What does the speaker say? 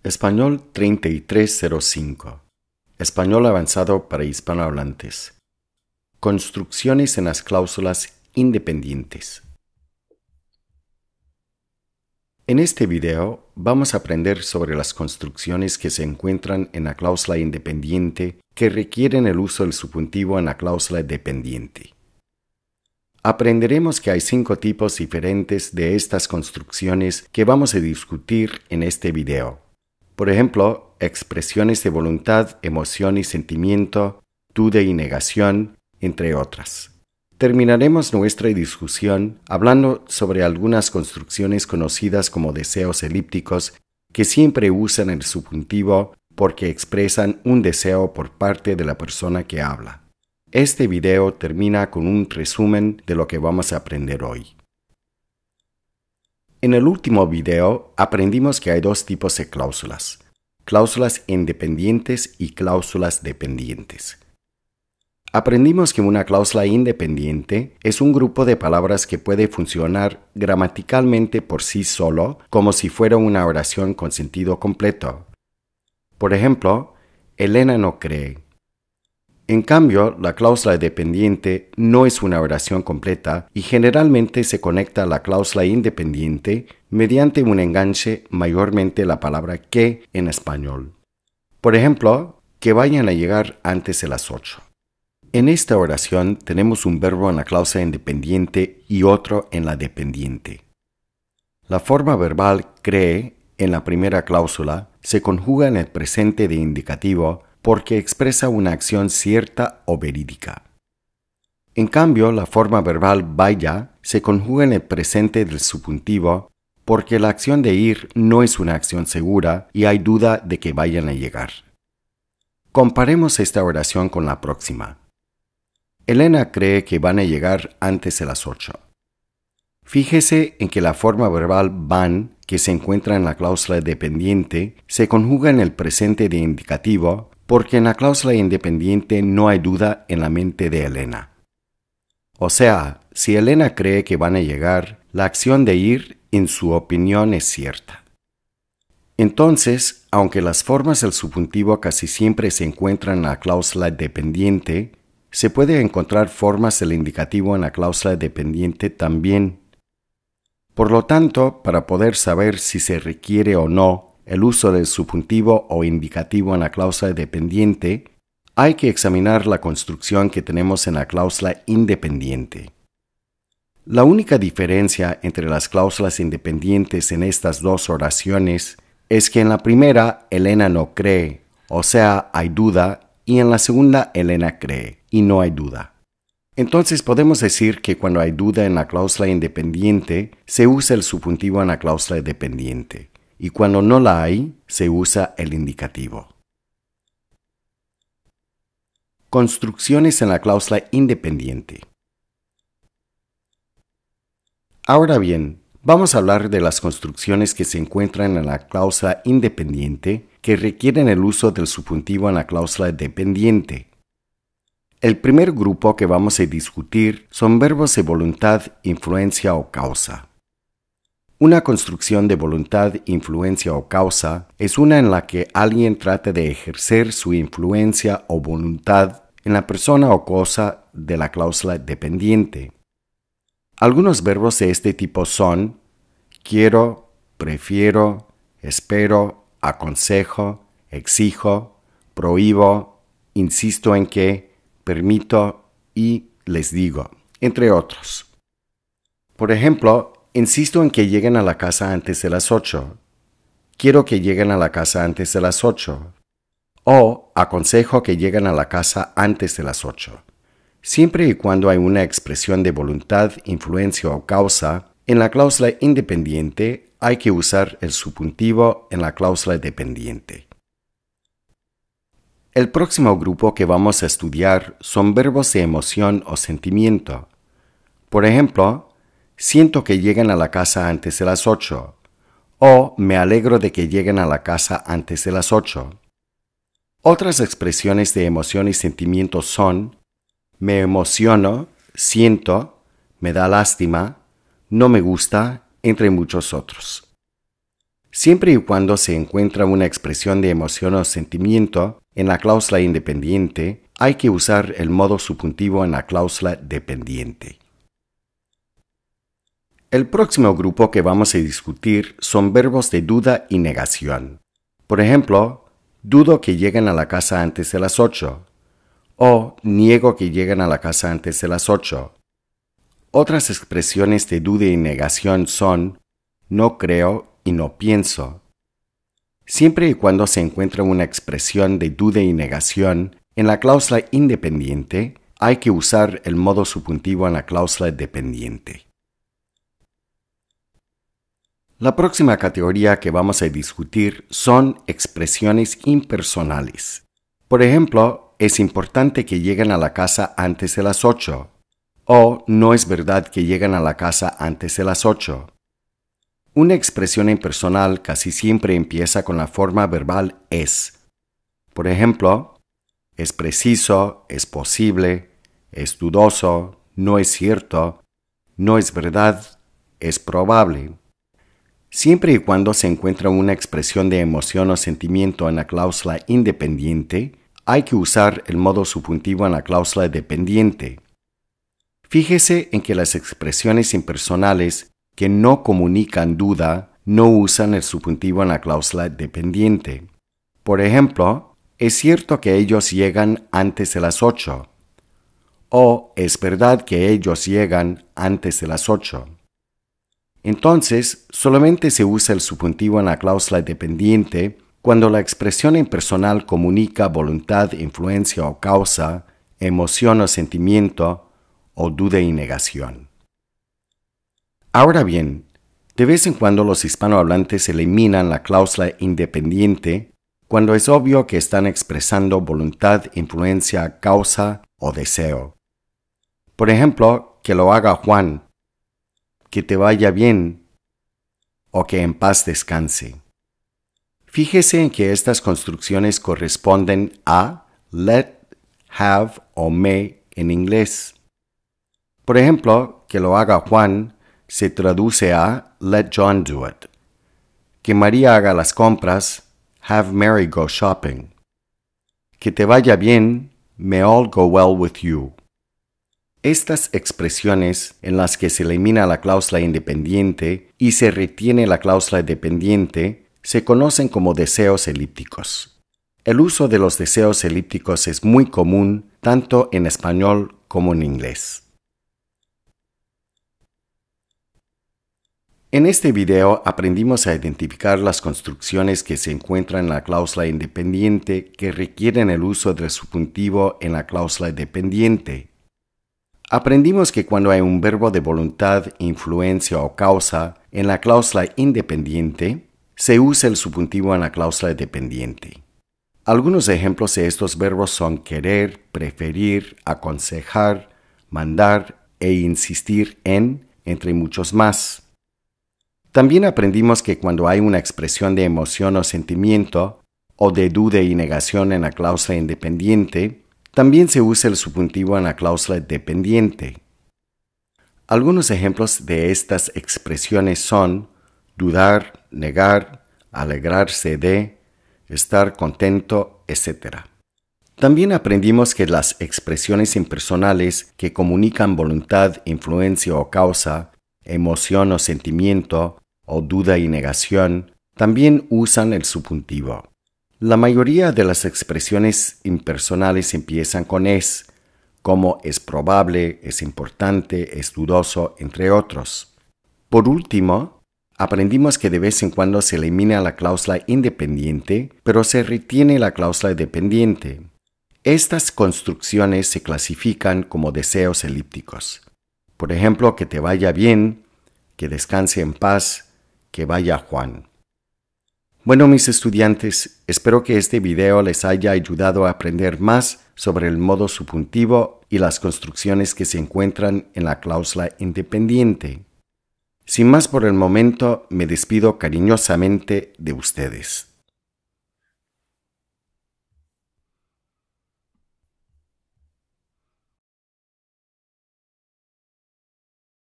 Español 3305. Español avanzado para hispanohablantes. Construcciones en las cláusulas independientes. En este video vamos a aprender sobre las construcciones que se encuentran en la cláusula independiente que requieren el uso del subjuntivo en la cláusula dependiente. Aprenderemos que hay 5 tipos diferentes de estas construcciones que vamos a discutir en este video. Por ejemplo, expresiones de voluntad, emoción y sentimiento, duda y negación, entre otras. Terminaremos nuestra discusión hablando sobre algunas construcciones conocidas como deseos elípticos que siempre usan el subjuntivo porque expresan un deseo por parte de la persona que habla. Este video termina con un resumen de lo que vamos a aprender hoy. En el último video aprendimos que hay 2 tipos de cláusulas: cláusulas independientes y cláusulas dependientes. Aprendimos que una cláusula independiente es un grupo de palabras que puede funcionar gramaticalmente por sí solo, como si fuera una oración con sentido completo. Por ejemplo, Elena no cree. En cambio, la cláusula dependiente no es una oración completa y generalmente se conecta a la cláusula independiente mediante un enganche, mayormente la palabra que en español. Por ejemplo, que vayan a llegar antes de las 8. En esta oración tenemos un verbo en la cláusula independiente y otro en la dependiente. La forma verbal cree en la primera cláusula se conjuga en el presente de indicativo porque expresa una acción cierta o verídica. En cambio, la forma verbal vaya se conjuga en el presente del subjuntivo porque la acción de ir no es una acción segura y hay duda de que vayan a llegar. Comparemos esta oración con la próxima. Elena cree que van a llegar antes de las 8. Fíjese en que la forma verbal van, que se encuentra en la cláusula dependiente, se conjuga en el presente de indicativo porque en la cláusula independiente no hay duda en la mente de Elena. O sea, si Elena cree que van a llegar, la acción de ir, en su opinión, es cierta. Entonces, aunque las formas del subjuntivo casi siempre se encuentran en la cláusula dependiente, se puede encontrar formas del indicativo en la cláusula dependiente también. Por lo tanto, para poder saber si se requiere o no el uso del subjuntivo o indicativo en la cláusula dependiente, hay que examinar la construcción que tenemos en la cláusula independiente. La única diferencia entre las cláusulas independientes en estas 2 oraciones es que en la primera Elena no cree, o sea, hay duda, y en la segunda Elena cree, y no hay duda. Entonces podemos decir que cuando hay duda en la cláusula independiente, se usa el subjuntivo en la cláusula dependiente, y cuando no la hay, se usa el indicativo. Construcciones en la cláusula independiente. Ahora bien, vamos a hablar de las construcciones que se encuentran en la cláusula independiente que requieren el uso del subjuntivo en la cláusula dependiente. El primer grupo que vamos a discutir son verbos de voluntad, influencia o causa. Una construcción de voluntad, influencia o causa es una en la que alguien trata de ejercer su influencia o voluntad en la persona o cosa de la cláusula dependiente. Algunos verbos de este tipo son quiero, prefiero, espero, aconsejo, exijo, prohíbo, insisto en que, permito y les digo, entre otros. Por ejemplo, insisto en que lleguen a la casa antes de las 8. Quiero que lleguen a la casa antes de las 8. O aconsejo que lleguen a la casa antes de las 8. Siempre y cuando hay una expresión de voluntad, influencia o causa, en la cláusula independiente hay que usar el subjuntivo en la cláusula dependiente. El próximo grupo que vamos a estudiar son verbos de emoción o sentimiento. Por ejemplo, siento que lleguen a la casa antes de las 8 o me alegro de que lleguen a la casa antes de las 8. Otras expresiones de emoción y sentimiento son me emociono, siento, me da lástima, no me gusta, entre muchos otros. Siempre y cuando se encuentra una expresión de emoción o sentimiento en la cláusula independiente, hay que usar el modo subjuntivo en la cláusula dependiente. El próximo grupo que vamos a discutir son verbos de duda y negación. Por ejemplo, dudo que lleguen a la casa antes de las 8 o niego que lleguen a la casa antes de las 8. Otras expresiones de duda y negación son no creo y no pienso. Siempre y cuando se encuentra una expresión de duda y negación en la cláusula independiente, hay que usar el modo subjuntivo en la cláusula dependiente. La próxima categoría que vamos a discutir son expresiones impersonales. Por ejemplo, es importante que lleguen a la casa antes de las 8. O no es verdad que lleguen a la casa antes de las 8. Una expresión impersonal casi siempre empieza con la forma verbal es. Por ejemplo, es preciso, es posible, es dudoso, no es cierto, no es verdad, es probable. Siempre y cuando se encuentra una expresión de emoción o sentimiento en la cláusula independiente, hay que usar el modo subjuntivo en la cláusula dependiente. Fíjese en que las expresiones impersonales que no comunican duda no usan el subjuntivo en la cláusula dependiente. Por ejemplo, es cierto que ellos llegan antes de las 8. O es verdad que ellos llegan antes de las 8. Entonces, solamente se usa el subjuntivo en la cláusula dependiente cuando la expresión impersonal comunica voluntad, influencia o causa, emoción o sentimiento, o duda y negación. Ahora bien, de vez en cuando los hispanohablantes eliminan la cláusula independiente cuando es obvio que están expresando voluntad, influencia, causa o deseo. Por ejemplo, que lo haga Juan, que te vaya bien o que en paz descanse. Fíjese en que estas construcciones corresponden a let, have o may en inglés. Por ejemplo, que lo haga Juan se traduce a let John do it. Que María haga las compras, have Mary go shopping. Que te vaya bien, may all go well with you. Estas expresiones en las que se elimina la cláusula independiente y se retiene la cláusula dependiente se conocen como deseos elípticos. El uso de los deseos elípticos es muy común tanto en español como en inglés. En este video aprendimos a identificar las construcciones que se encuentran en la cláusula independiente que requieren el uso del subjuntivo en la cláusula dependiente. Aprendimos que cuando hay un verbo de voluntad, influencia o causa en la cláusula independiente, se usa el subjuntivo en la cláusula dependiente. Algunos ejemplos de estos verbos son querer, preferir, aconsejar, mandar e insistir en, entre muchos más. También aprendimos que cuando hay una expresión de emoción o sentimiento, o de duda y negación en la cláusula independiente, también se usa el subjuntivo en la cláusula dependiente. Algunos ejemplos de estas expresiones son dudar, negar, alegrarse de, estar contento, etc. También aprendimos que las expresiones impersonales que comunican voluntad, influencia o causa, emoción o sentimiento, o duda y negación, también usan el subjuntivo. La mayoría de las expresiones impersonales empiezan con es, como es probable, es importante, es dudoso, entre otros. Por último, aprendimos que de vez en cuando se elimina la cláusula independiente, pero se retiene la cláusula dependiente. Estas construcciones se clasifican como deseos elípticos. Por ejemplo, que te vaya bien, que descanse en paz, que vaya Juan. Bueno, mis estudiantes, espero que este video les haya ayudado a aprender más sobre el modo subjuntivo y las construcciones que se encuentran en la cláusula independiente. Sin más por el momento, me despido cariñosamente de ustedes.